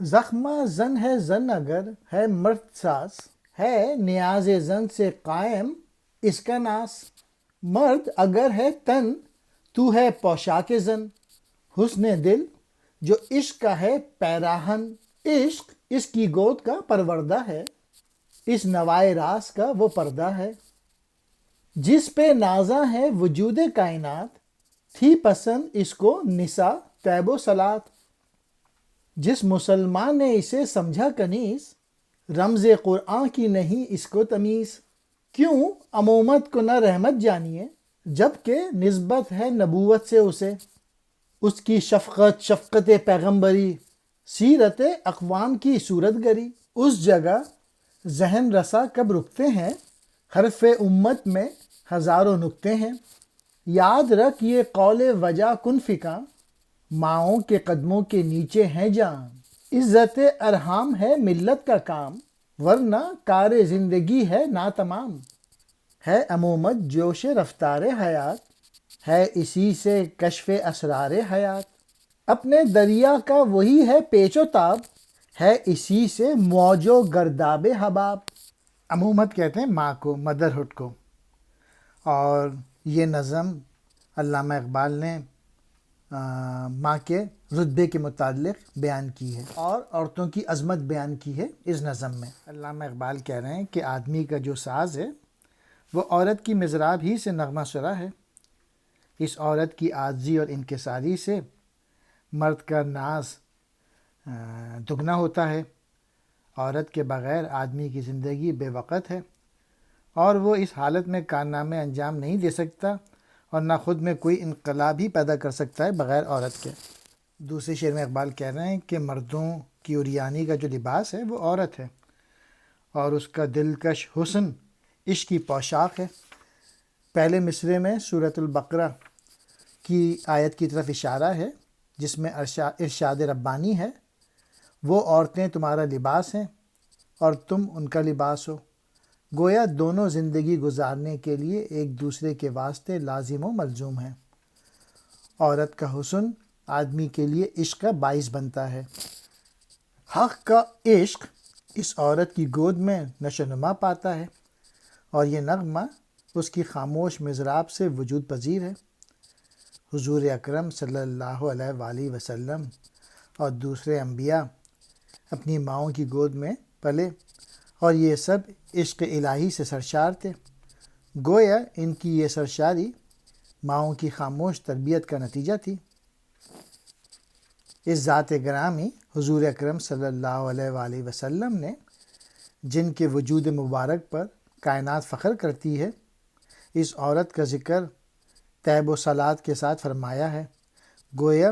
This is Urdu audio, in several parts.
زخمہ زن ہے زن اگر ہے مرد ساز، ہے نیاز زن سے قائم اس کا ناس۔ مرد اگر ہے تن تو ہے پوشاک زن، حسن دل جو عشق کا ہے پیراہن۔ عشق اس کی گود کا پروردہ ہے، اس نوائے راس کا وہ پردہ ہے۔ جس پہ نازاں ہے وجود کائنات، تھی پسند اس کو نساء طیب و صلات۔ جس مسلمان نے اسے سمجھا کنیز، رمز قرآن کی نہیں اس کو تمیز۔ کیوں عمومت کو نہ رحمت جانیے، جبکہ نسبت ہے نبوت سے اسے۔ اس کی شفقت شفقت پیغمبری، سیرت اقوام کی صورت گری۔ اس جگہ ذہن رسا کب رکتے ہیں، حرف امت میں ہزاروں نکتے ہیں۔ یاد رکھ یہ قول وجا کن فکاں، ماؤں کے قدموں کے نیچے ہیں جان۔ عزت ارحام ہے ملت کا کام، ورنہ کار زندگی ہے ناتمام۔ ہے امومت جوش رفتار حیات، ہے اسی سے کشف اسرار حیات۔ اپنے دریا کا وہی ہے پیچ و تاب، ہے اسی سے موج و گرداب حباب۔ امومت کہتے ہیں ماں کو، مدرہڈ کو۔ اور یہ نظم علامہ اقبال نے ماں کے رتبے کے متعلق بیان کی ہے، اور عورتوں کی عظمت بیان کی ہے اس نظم میں۔ علامہ اقبال کہہ رہے ہیں کہ آدمی کا جو ساز ہے وہ عورت کی مضراب ہی سے نغمہ سرا ہے۔ اس عورت کی عاجزی اور انکساری سے مرد کا ناز دگنا ہوتا ہے۔ عورت کے بغیر آدمی کی زندگی بے وقت ہے، اور وہ اس حالت میں کارنامے انجام نہیں دے سکتا، اور نہ خود میں کوئی انقلاب ہی پیدا کر سکتا ہے بغیر عورت کے۔ دوسرے شعر میں اقبال کہہ رہے ہیں کہ مردوں کی عریانی کا جو لباس ہے وہ عورت ہے، اور اس کا دلکش حسن عشق کی پوشاک ہے۔ پہلے مصرعے میں سورۃ البقرہ کی آیت کی طرف اشارہ ہے، جس میں ارشاد ربانی ہے، وہ عورتیں تمہارا لباس ہیں اور تم ان کا لباس ہو۔ گویا دونوں زندگی گزارنے کے لیے ایک دوسرے کے واسطے لازم و ملزوم ہیں۔ عورت کا حسن آدمی کے لیے عشق کا باعث بنتا ہے۔ حق کا عشق اس عورت کی گود میں نشو و نما پاتا ہے، اور یہ نغمہ اس کی خاموش مضراب سے وجود پذیر ہے۔ حضور اکرم صلی اللہ علیہ وآلہ وسلم اور دوسرے انبیاء اپنی ماؤں کی گود میں پلے، اور یہ سب عشق الہی سے سرشار تھے۔ گویا ان کی یہ سرشاری ماؤں کی خاموش تربیت کا نتیجہ تھی۔ اس ذات گرامی حضور اکرم صلی اللہ علیہ وآلہ وسلم نے، جن کے وجود مبارک پر کائنات فخر کرتی ہے، اس عورت کا ذکر طیب و صلات کے ساتھ فرمایا ہے۔ گویا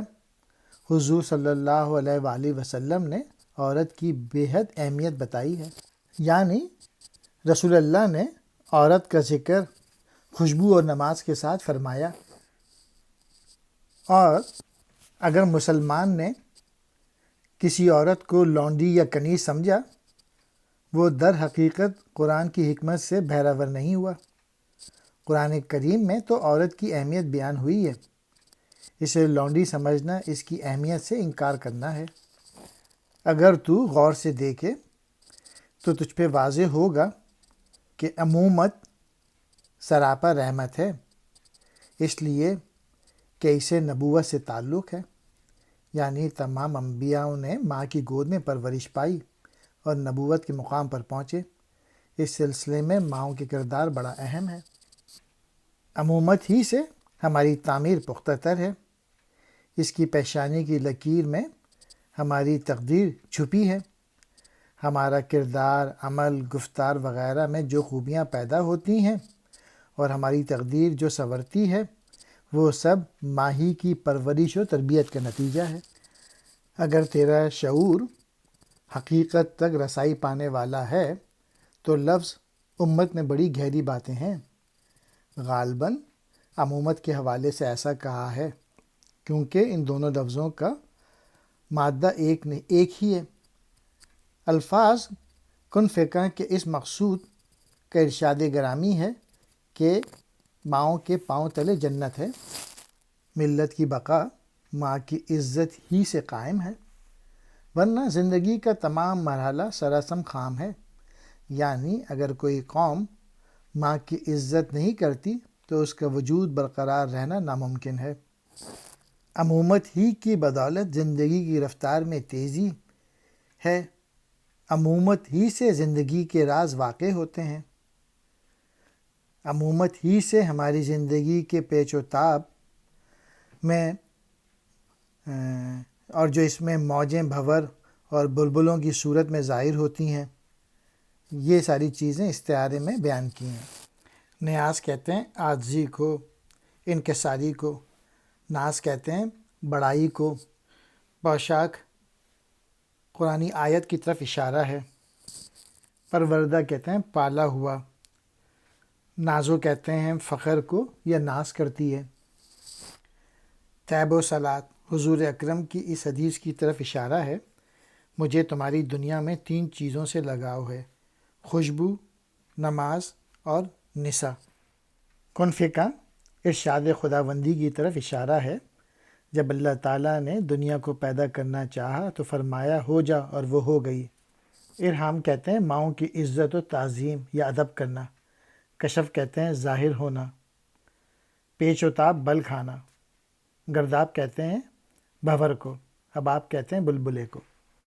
حضور صلی اللہ علیہ وآلہ وسلم نے عورت کی بے حد اہمیت بتائی ہے، یعنی رسول اللہ نے عورت کا ذکر خوشبو اور نماز کے ساتھ فرمایا۔ اور اگر مسلمان نے کسی عورت کو لونڈی یا کنیز سمجھا، وہ در حقیقت قرآن کی حکمت سے بہرہ نہیں ہوا۔ قرآن کریم میں تو عورت کی اہمیت بیان ہوئی ہے، اسے لونڈی سمجھنا اس کی اہمیت سے انکار کرنا ہے۔ اگر تو غور سے دیکھے تو تجھ پہ واضح ہوگا کہ امومت سراپا رحمت ہے، اس لیے کہ اسے نبوت سے تعلق ہے، یعنی تمام انبیاء نے ماں کی گود میں پرورش پائی اور نبوت کے مقام پر پہنچے۔ اس سلسلے میں ماؤں کے کردار بڑا اہم ہے۔ امومت ہی سے ہماری تعمیر پختہ تر ہے، اس کی پیشانی کی لکیر میں ہماری تقدیر چھپی ہے۔ ہمارا کردار، عمل، گفتار وغیرہ میں جو خوبیاں پیدا ہوتی ہیں اور ہماری تقدیر جو سنورتی ہے، وہ سب ماہی کی پرورش و تربیت کا نتیجہ ہے۔ اگر تیرا شعور حقیقت تک رسائی پانے والا ہے تو لفظ امت میں بڑی گہری باتیں ہیں۔ غالباً امومت کے حوالے سے ایسا کہا ہے کیونکہ ان دونوں لفظوں کا مادہ ایک ہی ہے۔ الفاظ کن فکاں کے اس مقصود کا ارشاد گرامی ہے کہ ماؤں کے پاؤں تلے جنت ہے۔ ملت کی بقا ماں کی عزت ہی سے قائم ہے۔ ورنہ زندگی کا تمام مرحلہ سراسم خام ہے. یعنی اگر کوئی قوم ماں کی عزت نہیں کرتی تو اس کا وجود برقرار رہنا ناممکن ہے. امومت ہی کی بدولت زندگی کی رفتار میں تیزی ہے. امومت ہی سے زندگی کے راز واقع ہوتے ہیں. امومت ہی سے ہماری زندگی کے پیچ و تاب میں اور جو اس میں موجیں بھنور اور بلبلوں کی صورت میں ظاہر ہوتی ہیں، یہ ساری چیزیں استعارے میں بیان کی ہیں. نیاز کہتے ہیں عاجزی کو، انکساری کو. ناز کہتے ہیں بڑائی کو. پوشاک قرآنی آیت کی طرف اشارہ ہے. پروردہ کہتے ہیں پالا ہوا. نازو کہتے ہیں فخر کو یا ناز کرتی ہے. طیب و صلات حضور اکرم کی اس حدیث کی طرف اشارہ ہے. مجھے تمہاری دنیا میں 3 چیزوں سے لگاؤ ہے: خوشبو، نماز اور نساء. کن فکا ارشاد خداوندی کی طرف اشارہ ہے. جب اللہ تعالیٰ نے دنیا کو پیدا کرنا چاہا تو فرمایا ہو جا، اور وہ ہو گئی. ارحام کہتے ہیں ماؤں کی عزت و تعظیم یا ادب کرنا. کشف کہتے ہیں ظاہر ہونا. پیچ و تاب بل کھانا. گرداب کہتے ہیں بھنور کو. حباب کہتے ہیں بلبلے کو.